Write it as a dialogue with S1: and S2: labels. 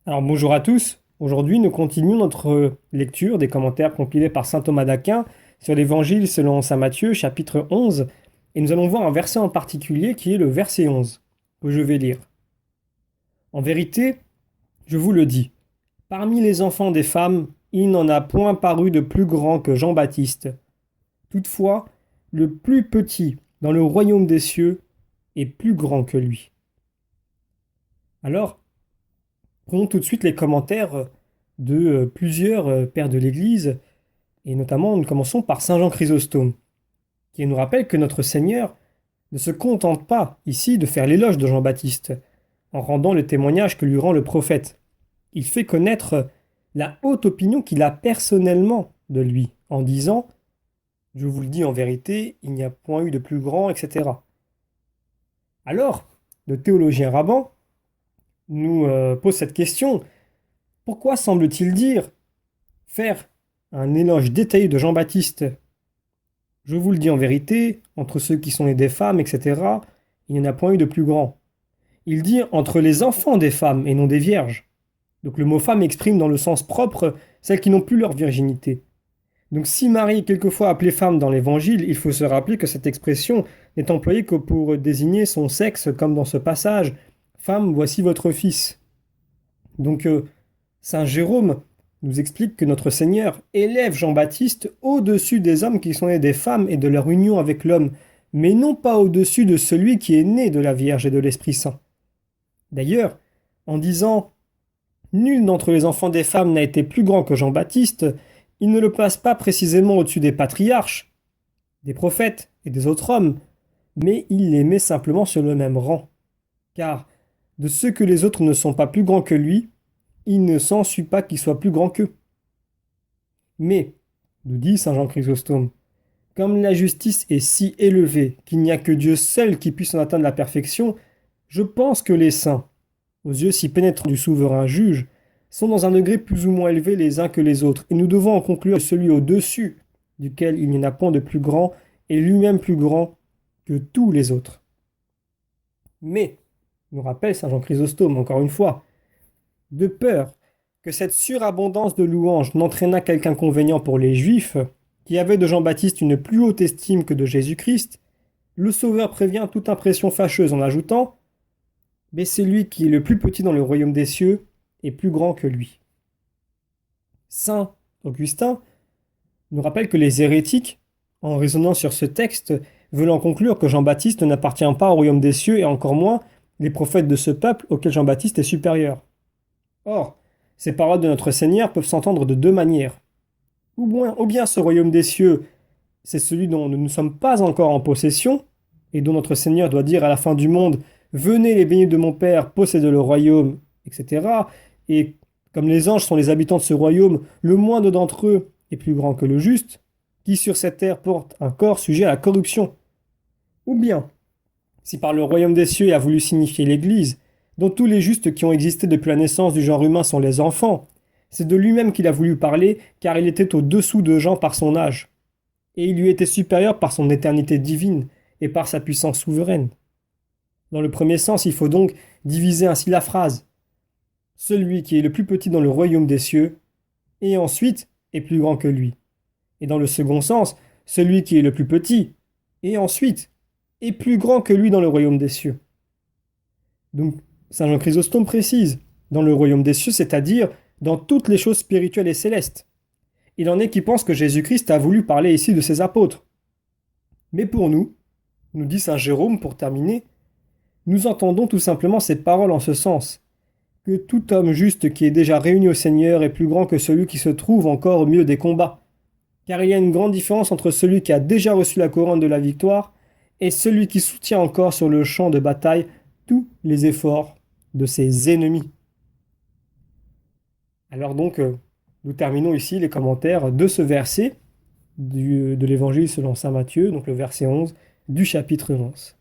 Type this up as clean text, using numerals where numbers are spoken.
S1: Alors bonjour à tous. Aujourd'hui, nous continuons notre lecture des commentaires compilés par saint Thomas d'Aquin sur l'Évangile selon saint Matthieu, chapitre 11, et nous allons voir un verset en particulier qui est le verset 11, que je vais lire. En vérité, je vous le dis, parmi les enfants des femmes, il n'en a point paru de plus grand que Jean-Baptiste. Toutefois, le plus petit dans le royaume des cieux est plus grand que lui. Alors, prenons tout de suite les commentaires de plusieurs pères de l'Église, et notamment nous commençons par Saint Jean Chrysostome, qui nous rappelle que notre Seigneur ne se contente pas ici de faire l'éloge de Jean-Baptiste, en rendant le témoignage que lui rend le prophète. Il fait connaître la haute opinion qu'il a personnellement de lui, en disant « Je vous le dis en vérité, il n'y a point eu de plus grand, etc. » Alors, le théologien Raban nous pose cette question. Pourquoi semble-t-il dire faire un éloge détaillé de Jean-Baptiste? Je vous le dis en vérité, entre ceux qui sont nés des femmes, etc., il n'y en a point eu de plus grand. Il dit entre les enfants des femmes et non des vierges. Donc le mot femme exprime dans le sens propre celles qui n'ont plus leur virginité. Donc si Marie est quelquefois appelée femme dans l'Évangile, il faut se rappeler que cette expression n'est employée que pour désigner son sexe, comme dans ce passage « Femme, voici votre fils ». Donc Saint Jérôme nous explique que notre Seigneur élève Jean-Baptiste au-dessus des hommes qui sont nés des femmes et de leur union avec l'homme, mais non pas au-dessus de celui qui est né de la Vierge et de l'Esprit Saint. D'ailleurs, en disant « Nul d'entre les enfants des femmes n'a été plus grand que Jean-Baptiste », il ne le place pas précisément au-dessus des patriarches, des prophètes et des autres hommes, mais il les met simplement sur le même rang. Car de ceux que les autres ne sont pas plus grands que lui, il ne s'ensuit pas qu'il soit plus grand qu'eux. Mais, nous dit saint Jean Chrysostome, comme la justice est si élevée qu'il n'y a que Dieu seul qui puisse en atteindre la perfection, je pense que les saints, aux yeux si pénétrants du souverain juge, sont dans un degré plus ou moins élevé les uns que les autres, et nous devons en conclure celui au-dessus, duquel il n'y en a point de plus grand, et lui-même plus grand que tous les autres. Mais, nous rappelle saint Jean Chrysostome encore une fois, de peur que cette surabondance de louanges n'entraînât quelque inconvénient pour les Juifs, qui avaient de Jean-Baptiste une plus haute estime que de Jésus-Christ, le Sauveur prévient toute impression fâcheuse en ajoutant « Mais celui qui est le plus petit dans le royaume des cieux est plus grand que lui. » Saint Augustin nous rappelle que les hérétiques, en raisonnant sur ce texte, veulent en conclure que Jean-Baptiste n'appartient pas au royaume des cieux et encore moins les prophètes de ce peuple auquel Jean-Baptiste est supérieur. Or, ces paroles de notre Seigneur peuvent s'entendre de deux manières. Ou bien ce royaume des cieux, c'est celui dont nous ne sommes pas encore en possession, et dont notre Seigneur doit dire à la fin du monde « Venez les bénis de mon Père, possédez le royaume », etc. Et comme les anges sont les habitants de ce royaume, le moindre d'entre eux est plus grand que le juste, qui sur cette terre porte un corps sujet à la corruption. Ou bien, si par le royaume des cieux il a voulu signifier l'Église, dont tous les justes qui ont existé depuis la naissance du genre humain sont les enfants, c'est de lui-même qu'il a voulu parler, car il était au-dessous de Jean par son âge, et il lui était supérieur par son éternité divine et par sa puissance souveraine. Dans le premier sens, il faut donc diviser ainsi la phrase. Celui qui est le plus petit dans le royaume des cieux, et ensuite est plus grand que lui. Et dans le second sens, celui qui est le plus petit, et ensuite est plus grand que lui dans le royaume des cieux. Donc, saint Jean Chrysostome précise, dans le royaume des cieux, c'est-à-dire dans toutes les choses spirituelles et célestes. Il en est qui pensent que Jésus-Christ a voulu parler ici de ses apôtres. Mais pour nous dit saint Jérôme pour terminer, nous entendons tout simplement ces paroles en ce sens, que tout homme juste qui est déjà réuni au Seigneur est plus grand que celui qui se trouve encore au milieu des combats, car il y a une grande différence entre celui qui a déjà reçu la couronne de la victoire et celui qui soutient encore sur le champ de bataille tous les efforts de ses ennemis. Alors donc, nous terminons ici les commentaires de ce verset de l'Évangile selon saint Matthieu, donc le verset 11 du chapitre 11.